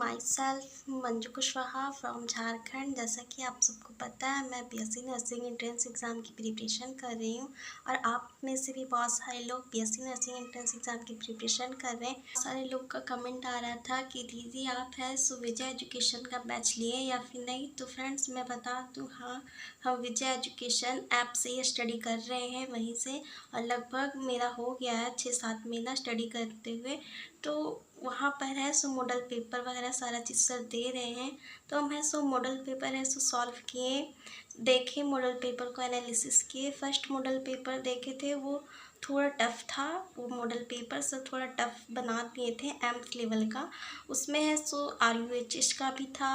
My self Manju Kushwaha from Jharkhand. जैसा कि आप सबको पता है, मैं बीएससी नर्सिंग एंट्रेंस एग्ज़ाम की प्रिपरेशन कर रही हूँ और आप में से भी बहुत सारे लोग बीएससी नर्सिंग एंट्रेंस एग्ज़ाम की प्रिपरेशन कर रहे हैं। बहुत सारे लोग का कमेंट आ रहा था कि दीदी आप है सो विजय एजुकेशन का बैच लिए या फिर नहीं। तो फ्रेंड्स मैं बता दूँ, हाँ, हम विजय एजुकेशन ऐप से ही स्टडी कर रहे हैं वहीं से, और लगभग मेरा हो गया है 6-7 महीना स्टडी करते हुए। तो वहाँ पर है सो मॉडल पेपर वगैरह सारा चीज़ सर दे रहे हैं। तो हम है सो मॉडल पेपर है सो सॉल्व किए, देखे मॉडल पेपर को, एनालिसिस किए। फर्स्ट मॉडल पेपर देखे थे वो थोड़ा टफ़ था, वो मॉडल पेपर से थोड़ा टफ़ बना दिए थे एम्स लेवल का। उसमें है सो RUHS का भी था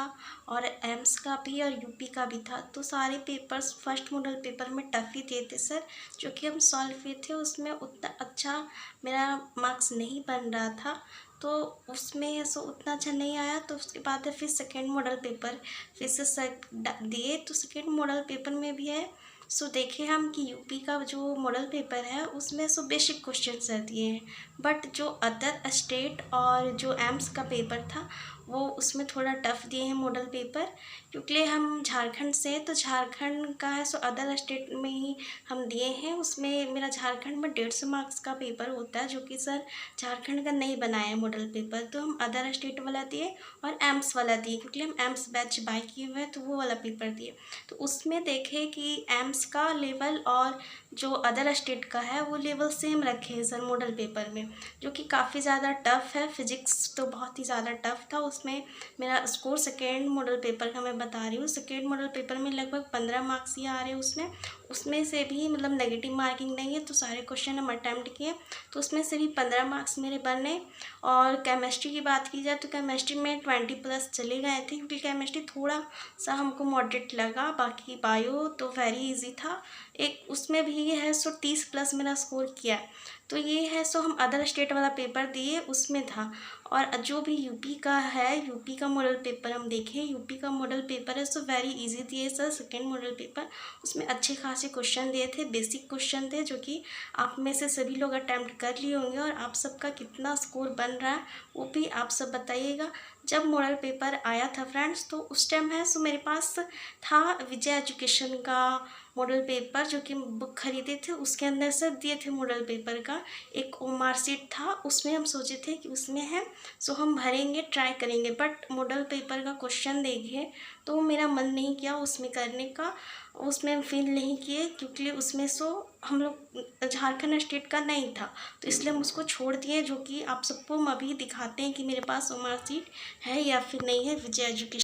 और एम्स का भी और यूपी का भी था। तो सारे पेपर्स फर्स्ट मॉडल पेपर में टफ़ ही दिए थे सर, जो कि हम सॉल्व किए थे। उसमें उतना अच्छा मेरा मार्क्स नहीं बन रहा था, तो उसमें सो उतना अच्छा नहीं आया। तो उसके बाद फिर सेकेंड मॉडल पेपर फिर से सर दिए। तो सेकेंड मॉडल पेपर में भी है सो देखे हम कि यूपी का जो मॉडल पेपर है उसमें सो बेसिक क्वेश्चन सर दिए हैं, बट जो अदर स्टेट और जो एम्स का पेपर था वो उसमें थोड़ा टफ़ दिए हैं मॉडल पेपर। क्योंकि हम झारखंड से, तो झारखंड का है सो अदर स्टेट में ही हम दिए हैं। उसमें मेरा झारखंड में 150 मार्क्स का पेपर होता है, जो कि सर झारखंड का नहीं बनाया है मॉडल पेपर। तो हम अदर स्टेट वाला दिए और एम्स वाला दिए, क्योंकि हम एम्स बैच बाय किए हुए हैं तो वो वाला पेपर दिए। तो उसमें देखे कि एम्स का लेवल और जो अदर स्टेट का है वो लेवल सेम रखे हैं सर मॉडल पेपर में, जो कि काफ़ी ज़्यादा टफ़ है। फिजिक्स तो बहुत ही ज़्यादा टफ़ था। उसमें मेरा स्कोर सेकेंड मॉडल पेपर का मैं बता रही हूँ, सेकेंड मॉडल पेपर में लगभग 15 मार्क्स ही आ रहे हैं। उसमें से भी मतलब नेगेटिव मार्किंग नहीं है, तो सारे क्वेश्चन हम अटैम्प्ट किए, तो उसमें से भी 15 मार्क्स मेरे बने। और केमिस्ट्री की बात की जाए तो केमिस्ट्री में 20+ चले गए थे, क्योंकि केमिस्ट्री थोड़ा सा हमको मॉडरेट लगा। बाकी बायो तो वेरी इजी था, एक उसमें भी है सो 30+ मेरा स्कोर किया। तो ये है सो हम अदर स्टेट वाला पेपर दिए उसमें था। और जो भी यूपी का है, यूपी का मॉडल पेपर हम देखें, यूपी का मॉडल पेपर है सो वेरी इजी दिए सर सेकेंड मॉडल पेपर। उसमें अच्छे खासे क्वेश्चन दिए थे, बेसिक क्वेश्चन थे, जो कि आप में से सभी लोग अटैम्प्ट कर लिए होंगे। और आप सबका कितना स्कोर बन रहा है वो भी आप सब बताइएगा। जब मॉडल पेपर आया था फ्रेंड्स, तो उस टाइम है सो मेरे पास था विजय एजुकेशन का मॉडल पेपर, जो कि बुक खरीदे थे, उसके अंदर से दिए थे मॉडल पेपर का एक ओमार सीट था। उसमें हम सोचे थे कि उसमें है सो हम भरेंगे, ट्राई करेंगे। बट मॉडल पेपर का क्वेश्चन देखिए तो मेरा मन नहीं किया उसमें करने का, उसमें फील नहीं किए, क्योंकि उसमें सो हम लोग झारखंड स्टेट का नहीं था, तो इसलिए हम उसको छोड़ दिए। जो कि आप सबको हम अभी दिखाते हैं कि मेरे पास ओमार सीट है या फिर नहीं है विजय एजुकेशन।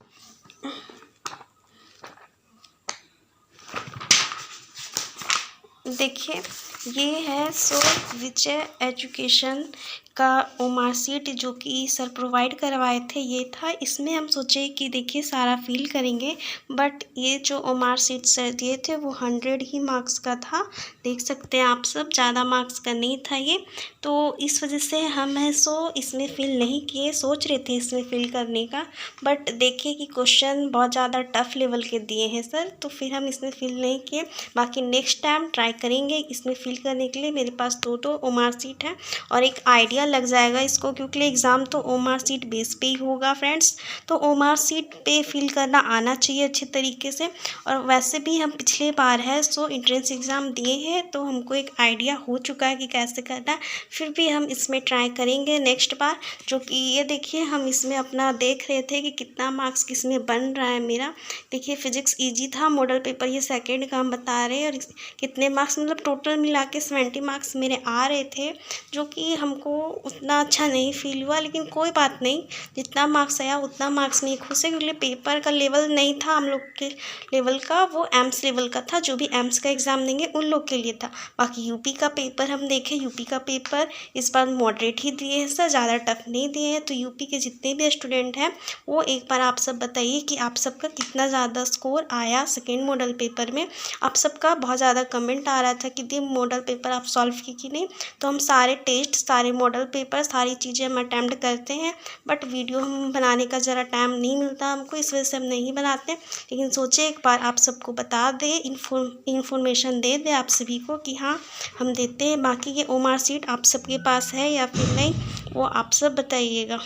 देखिए ये है सो विजय एजुकेशन का ओमार सीट, जो कि सर प्रोवाइड करवाए थे, ये था। इसमें हम सोचे कि देखिए सारा फिल करेंगे, बट ये जो ओमार सीट सर दिए थे वो 100 ही मार्क्स का था। देख सकते हैं आप सब, ज़्यादा मार्क्स का नहीं था ये। तो इस वजह से हम है सो इसमें फिल नहीं किए, सोच रहे थे इसमें फिल करने का, बट देखिए कि क्वेश्चन बहुत ज़्यादा टफ़ लेवल के दिए हैं सर, तो फिर हम इसमें फिल नहीं किए। बाकी नेक्स्ट टाइम ट्राई करेंगे इसमें फिल करने के लिए। मेरे पास 2 ओमार सीट है और एक आइडिया लग जाएगा इसको, क्योंकि एग्ज़ाम तो ओमार सीट बेस पे ही होगा फ्रेंड्स। तो ओमार सीट पे फिल करना आना चाहिए अच्छे तरीके से। और वैसे भी हम पिछले बार है सो एंट्रेंस एग्ज़ाम दिए हैं, तो हमको एक आइडिया हो चुका है कि कैसे करना है। फिर भी हम इसमें ट्राई करेंगे नेक्स्ट बार। जो कि ये देखिए हम इसमें अपना देख रहे थे कि कितना मार्क्स किसमें बन रहा है मेरा। देखिए फिजिक्स ईजी था, मॉडल पेपर ये सेकेंड का हम बता रहे हैं, और कितने मार्क्स मतलब टोटल मिला के 70 मार्क्स मेरे आ रहे थे, जो कि हमको उतना अच्छा नहीं फील हुआ। लेकिन कोई बात नहीं, जितना मार्क्स आया उतना मार्क्स नहीं खुश है, क्योंकि पेपर का लेवल नहीं था हम लोग के लेवल का, वो एम्स लेवल का था। जो भी एम्स का एग्ज़ाम देंगे उन लोग के लिए था। बाकी यूपी का पेपर हम देखें, यूपी का पेपर इस बार मॉडरेट ही दिए हैं सर, ज़्यादा टफ नहीं दिए हैं। तो यूपी के जितने भी स्टूडेंट हैं वो एक बार आप सब बताइए कि आप सबका कितना ज़्यादा स्कोर आया सेकेंड मॉडल पेपर में। आप सबका बहुत ज़्यादा कमेंट आ रहा था कि दी मॉडल पेपर आप सॉल्व की कि नहीं। तो हम सारे टेस्ट, सारे मॉडल पेपर, सारी चीज़ें हम अटैम्प्ट करते हैं, बट वीडियो हम बनाने का ज़रा टाइम नहीं मिलता हमको, इस वजह से हम नहीं बनाते। लेकिन सोचे एक बार आप सबको बता दें, इन्फॉर्मेशन दे दें आप सभी को कि हाँ हम देते हैं। बाकी ये ओमार सीट आप सबके पास है या फिर नहीं, वो आप सब बताइएगा।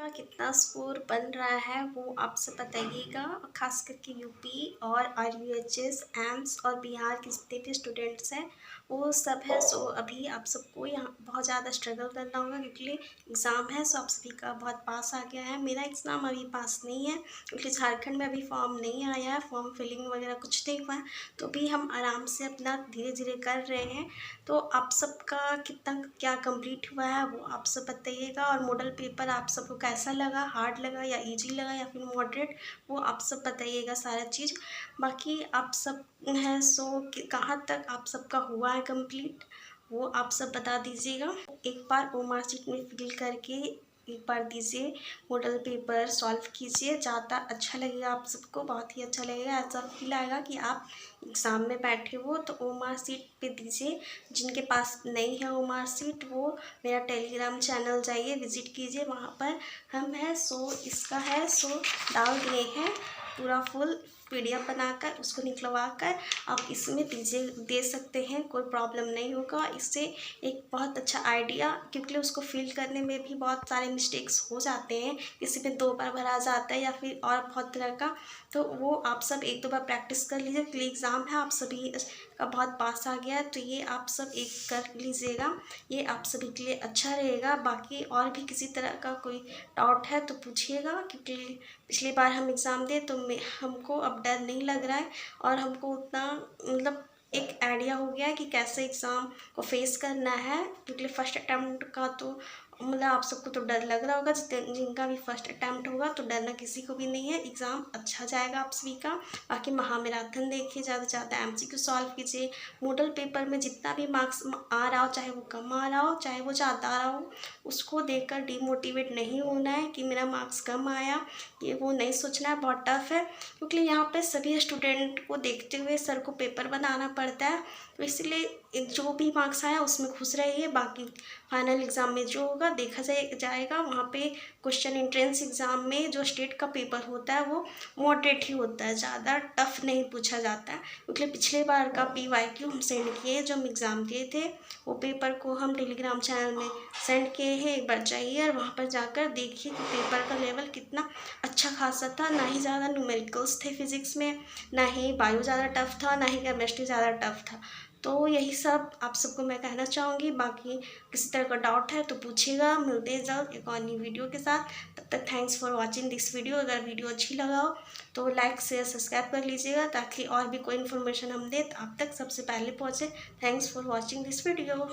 का कितना स्कोर बन रहा है वो आप सब बताइएगा। खास करके यूपी और आरयूएचएस, एम्स और बिहार के जितने भी स्टूडेंट्स हैं वो सब है। सो अभी आप सबको यहाँ बहुत ज़्यादा स्ट्रगल करना होगा क्योंकि एग्ज़ाम है। सो आप सभी का बहुत पास आ गया है। मेरा एग्ज़ाम अभी पास नहीं है क्योंकि झारखंड में अभी फॉर्म नहीं आया है, फॉर्म फिलिंग वगैरह कुछ नहीं हुआ है। तो भी हम आराम से अपना धीरे धीरे कर रहे हैं। तो आप सबका कितना क्या कंप्लीट हुआ है वो आप सब बताइएगा। और मॉडल पेपर आप सबको कैसा लगा, हार्ड लगा या इजी लगा या फिर मॉडरेट, वो आप सब बताइएगा सारा चीज़। बाकी आप सब है सो कहाँ तक आप सबका हुआ है कंप्लीट वो आप सब बता दीजिएगा। एक बार ओमार शीट में फिल करके एक बार दीजिए, मॉडल पेपर सॉल्व कीजिए। ज़्यादा अच्छा लगेगा आप सबको, बहुत ही अच्छा लगेगा। ऐसा फील आएगा कि आप एग्ज़ाम में बैठे हो। तो ओमार शीट पे दीजिए। जिनके पास नहीं है ओमार शीट वो मेरा टेलीग्राम चैनल जाइए, विज़िट कीजिए। वहाँ पर हम है सो इसका है सो डाल दिए हैं पूरा फुल पीडीएफ बनाकर, उसको निकलवा कर आप इसमें दीजिए, दे सकते हैं, कोई प्रॉब्लम नहीं होगा। इससे एक बहुत अच्छा आइडिया, क्योंकि उसको फिल करने में भी बहुत सारे मिस्टेक्स हो जाते हैं, किसी में 2 बार भरा जाता है या फिर और बहुत तरह का। तो वो आप सब 1-2 बार प्रैक्टिस कर लीजिए क्योंकि एग्ज़ाम है, आप सभी का बहुत पास आ गया है। तो ये आप सब एक कर लीजिएगा, ये आप सभी के लिए अच्छा रहेगा। बाकी और भी किसी तरह का कोई डाउट है तो पूछिएगा, क्योंकि पिछली बार हम एग्ज़ाम दिए तो हमको अब डर नहीं लग रहा है और हमको उतना मतलब एक आइडिया हो गया है कि कैसे एग्ज़ाम को फेस करना है। क्योंकि फर्स्ट अटैम्प्ट का तो मतलब आप सबको तो डर लग रहा होगा, जिनका भी फर्स्ट अटैम्प्ट होगा तो डरना किसी को भी नहीं है। एग्ज़ाम अच्छा जाएगा आप सभी का। बाकी महामैराथन देखिए, ज़्यादा से ज़्यादा एमसीक्यू सॉल्व कीजिए। मॉडल पेपर में जितना भी मार्क्स आ रहा हो, चाहे वो कम आ रहा हो चाहे वो ज़्यादा आ रहा हो, उसको देखकर डिमोटिवेट नहीं होना है कि मेरा मार्क्स कम आया, ये वो नहीं सोचना है। बहुत टफ है क्योंकि यहाँ पे सभी स्टूडेंट को देखते हुए सर को पेपर बनाना पड़ता है। तो इसलिए जो भी मार्क्स आया उसमें खुश रहिए। बाकी फाइनल एग्ज़ाम में जो होगा देखा जाएगा। वहाँ पे क्वेश्चन एंट्रेंस एग्ज़ाम में जो स्टेट का पेपर होता है वो मॉडरेट ही होता है, ज़्यादा टफ नहीं पूछा जाता है। क्योंकि पिछले बार का PYQ हम सेंड किए, जो हम एग्ज़ाम दिए थे वो पेपर को हम टेलीग्राम चैनल में सेंड किए हैं। एक बार जाइए और वहाँ पर जाकर देखिए कि पेपर का लेवल कितना अच्छा खासा था। ना ही ज़्यादा न्यूमेरिकल्स थे फिज़िक्स में, ना ही बायो ज़्यादा टफ था, ना ही केमिस्ट्री ज़्यादा टफ था। तो यही सब आप सबको मैं कहना चाहूँगी। बाकी किसी तरह का डाउट है तो पूछिएगा। मिलते हैं जल्द एक और नई वीडियो के साथ। तब तक thanks for watching this video. अगर वीडियो अच्छी लगा हो तो लाइक शेयर सब्सक्राइब कर लीजिएगा, ताकि और भी कोई इन्फॉर्मेशन हम दें तो आप तक सबसे पहले पहुँचे। Thanks for watching this video.